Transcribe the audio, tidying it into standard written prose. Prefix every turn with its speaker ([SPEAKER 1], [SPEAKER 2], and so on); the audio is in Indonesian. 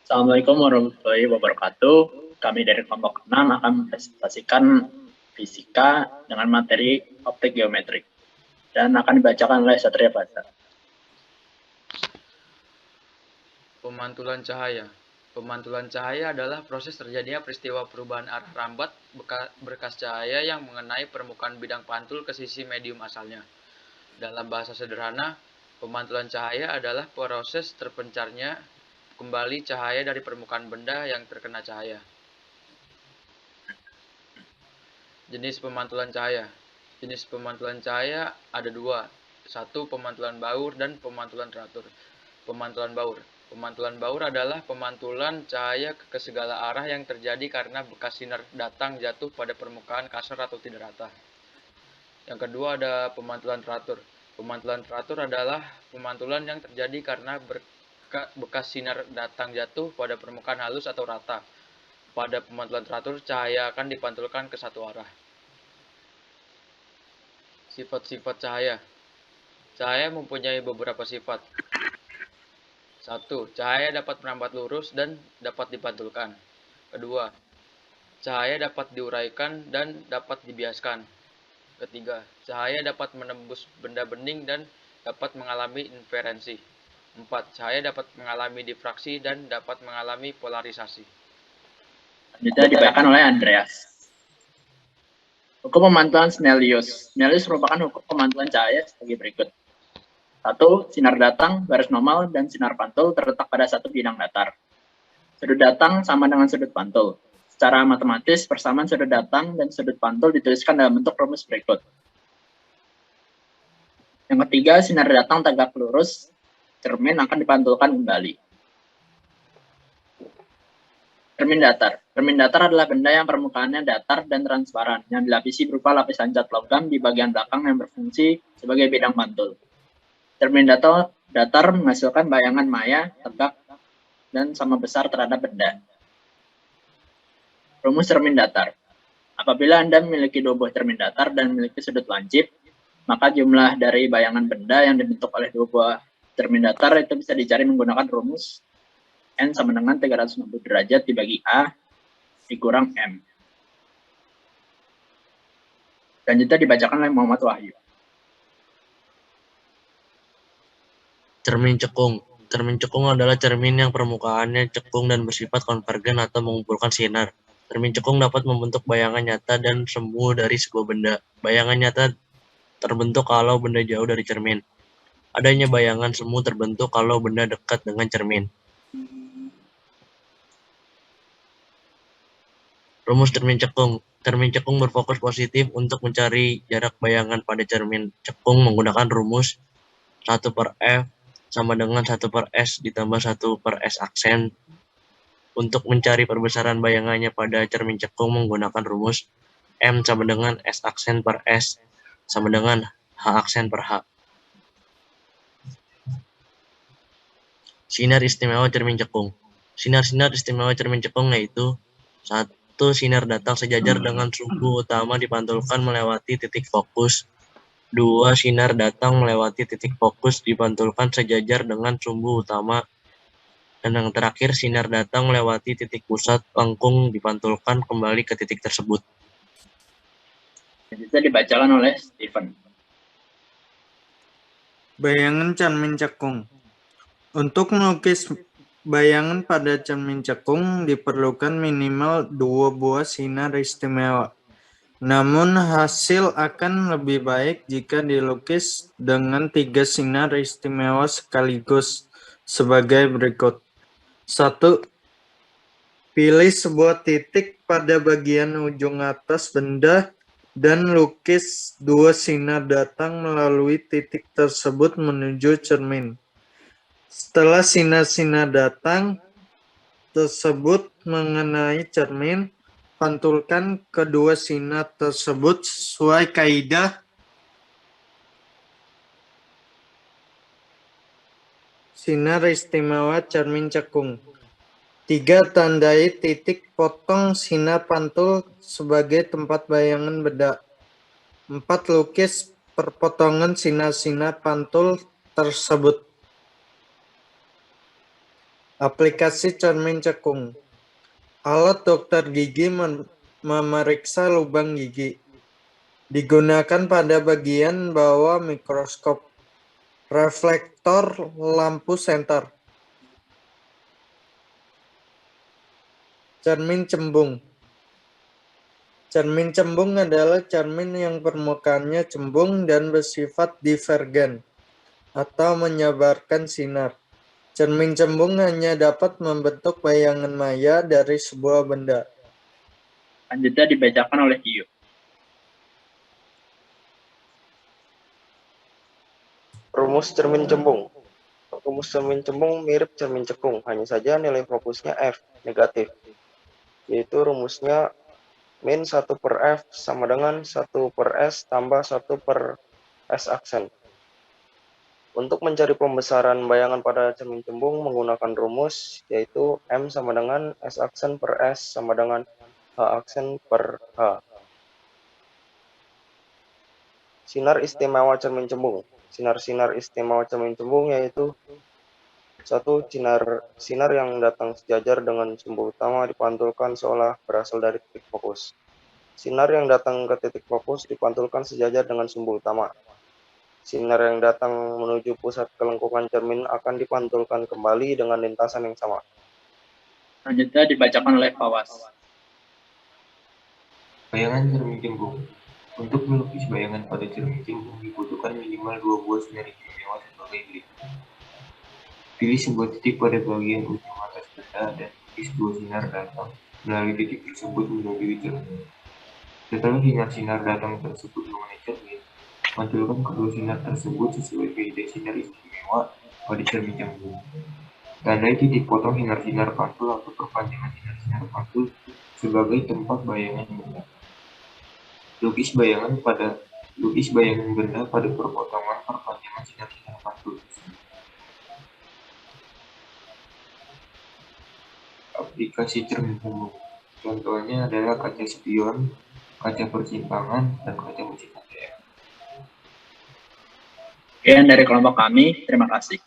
[SPEAKER 1] Assalamualaikum warahmatullahi wabarakatuh. Kami dari kelompok 6 akan mempresentasikan fisika dengan materi optik geometrik dan akan dibacakan oleh Satria Basa.
[SPEAKER 2] Pemantulan cahaya. Pemantulan cahaya adalah proses terjadinya peristiwa perubahan arah rambat berkas cahaya yang mengenai permukaan bidang pantul ke sisi medium asalnya. Dalam bahasa sederhana, pemantulan cahaya adalah proses terpencarnya kembali cahaya dari permukaan benda yang terkena cahaya. Jenis pemantulan cahaya. Jenis pemantulan cahaya ada dua. Satu, pemantulan baur dan pemantulan teratur. Pemantulan baur. Pemantulan baur adalah pemantulan cahaya ke segala arah yang terjadi karena bekas sinar datang jatuh pada permukaan kasar atau tidak rata. Yang kedua ada pemantulan teratur. Pemantulan teratur adalah pemantulan yang terjadi karena bekas sinar datang jatuh pada permukaan halus atau rata. Pada pemantulan teratur, cahaya akan dipantulkan ke satu arah. Sifat-sifat cahaya. Cahaya mempunyai beberapa sifat. 1. Cahaya dapat merambat lurus dan dapat dipantulkan. Kedua, cahaya dapat diuraikan dan dapat dibiaskan. Ketiga, cahaya dapat menembus benda bening dan dapat mengalami inferensi. 4. Cahaya dapat mengalami difraksi dan dapat mengalami polarisasi.
[SPEAKER 1] Selanjutnya dibacakan oleh Andreas. Hukum pemantulan Snellius. Snellius merupakan hukum pemantulan cahaya sebagai berikut. 1. Sinar datang, garis normal, dan sinar pantul terletak pada satu bidang datar. Sudut datang sama dengan sudut pantul. Secara matematis, persamaan sudut datang dan sudut pantul dituliskan dalam bentuk rumus berikut. Yang ketiga, sinar datang tegak lurus, cermin akan dipantulkan kembali. Cermin datar. Cermin datar adalah benda yang permukaannya datar dan transparan, yang dilapisi berupa lapisan cat logam di bagian belakang yang berfungsi sebagai bidang pantul. Cermin datar menghasilkan bayangan maya, tegak, dan sama besar terhadap benda. Rumus cermin datar. Apabila Anda memiliki dua buah cermin datar dan memiliki sudut lancip, maka jumlah dari bayangan benda yang dibentuk oleh dua buah cermin datar itu bisa dicari menggunakan rumus N sama dengan 360 derajat dibagi A dikurang M. Selanjutnya dibacakan oleh Muhammad Wahyu.
[SPEAKER 3] Cermin cekung. Cermin cekung adalah cermin yang permukaannya cekung dan bersifat konvergen atau mengumpulkan sinar. Cermin cekung dapat membentuk bayangan nyata dan semu dari sebuah benda. Bayangan nyata terbentuk kalau benda jauh dari cermin. Adanya bayangan semu terbentuk kalau benda dekat dengan cermin. Rumus cermin cekung. Cermin cekung berfokus positif untuk mencari jarak bayangan pada cermin cekung menggunakan rumus 1/F sama dengan 1/S ditambah 1/S aksen. Untuk mencari perbesaran bayangannya pada cermin cekung menggunakan rumus M sama dengan S aksen per S sama dengan H aksen per H. Sinar istimewa cermin cekung. Sinar-sinar istimewa cermin cekung yaitu 1. Sinar datang sejajar dengan sumbu utama dipantulkan melewati titik fokus. 2. Sinar datang melewati titik fokus dipantulkan sejajar dengan sumbu utama. Dan yang terakhir, sinar datang melewati titik pusat lengkung dipantulkan kembali ke titik tersebut.
[SPEAKER 1] Bisa dibacakan oleh Stephen.
[SPEAKER 4] Bayangan cermin cekung. Untuk melukis bayangan pada cermin cekung diperlukan minimal 2 buah sinar istimewa. Namun hasil akan lebih baik jika dilukis dengan 3 sinar istimewa sekaligus sebagai berikut. 1. Pilih sebuah titik pada bagian ujung atas benda dan lukis 2 sinar datang melalui titik tersebut menuju cermin. Setelah sinar-sinar datang tersebut mengenai cermin, pantulkan kedua sinar tersebut sesuai kaidah sinar istimewa cermin cekung. 3. Tandai titik potong sinar pantul sebagai tempat bayangan benda. 4. Lukis perpotongan sinar-sinar pantul tersebut. Aplikasi cermin cekung. Alat dokter gigi memeriksa lubang gigi. Digunakan pada bagian bawah mikroskop. Reflektor lampu senter. Cermin cembung. Cermin cembung adalah cermin yang permukaannya cembung dan bersifat divergen atau menyebarkan sinar. Cermin cembung hanya dapat membentuk bayangan maya dari sebuah benda.
[SPEAKER 1] Selanjutnya dibacakan oleh Gio.
[SPEAKER 5] Rumus cermin cembung. Rumus cermin cembung mirip cermin cekung, hanya saja nilai fokusnya F, negatif. Yaitu rumusnya min 1 per F sama dengan 1 per S tambah 1 per S aksen. Untuk mencari pembesaran bayangan pada cermin cembung menggunakan rumus, yaitu M sama dengan S aksen per S sama dengan H aksen per H. Sinar istimewa cermin cembung. Sinar-sinar istimewa cermin cembung yaitu: 1. Sinar yang datang sejajar dengan sumbu utama dipantulkan seolah berasal dari titik fokus. Sinar yang datang ke titik fokus dipantulkan sejajar dengan sumbu utama. Sinar yang datang menuju pusat kelengkungan cermin akan dipantulkan kembali dengan lintasan yang sama.
[SPEAKER 1] Selanjutnya dibacakan oleh Fawas.
[SPEAKER 6] Bayangan cermin cembung. Untuk melukis bayangan pada cermin cembung dibutuhkan minimal 2 buah sinar istimewa sebagai berikut. Pilih sebuah titik pada bagian ujung atas benda dan lukis 2 sinar datang melalui titik tersebut menuju cermin. Setelah sinar-sinar datang tersebut mengenai cermin, pantulkan kedua sinar tersebut sesuai kaidah sinar istimewa pada cermin cembung. Tandai titik potong sinar-sinar pantul atau perpanjangan sinar-sinar pantul sebagai tempat bayangan benda. Lukis bayangan benda pada perpotongan perpanjangan sinar-sinar pantul tersebut. Aplikasi cermin cembung. Contohnya adalah kaca spion, kaca persimpangan, dan kaca mesin ATM.
[SPEAKER 1] Sekian dari kelompok kami. Terima kasih.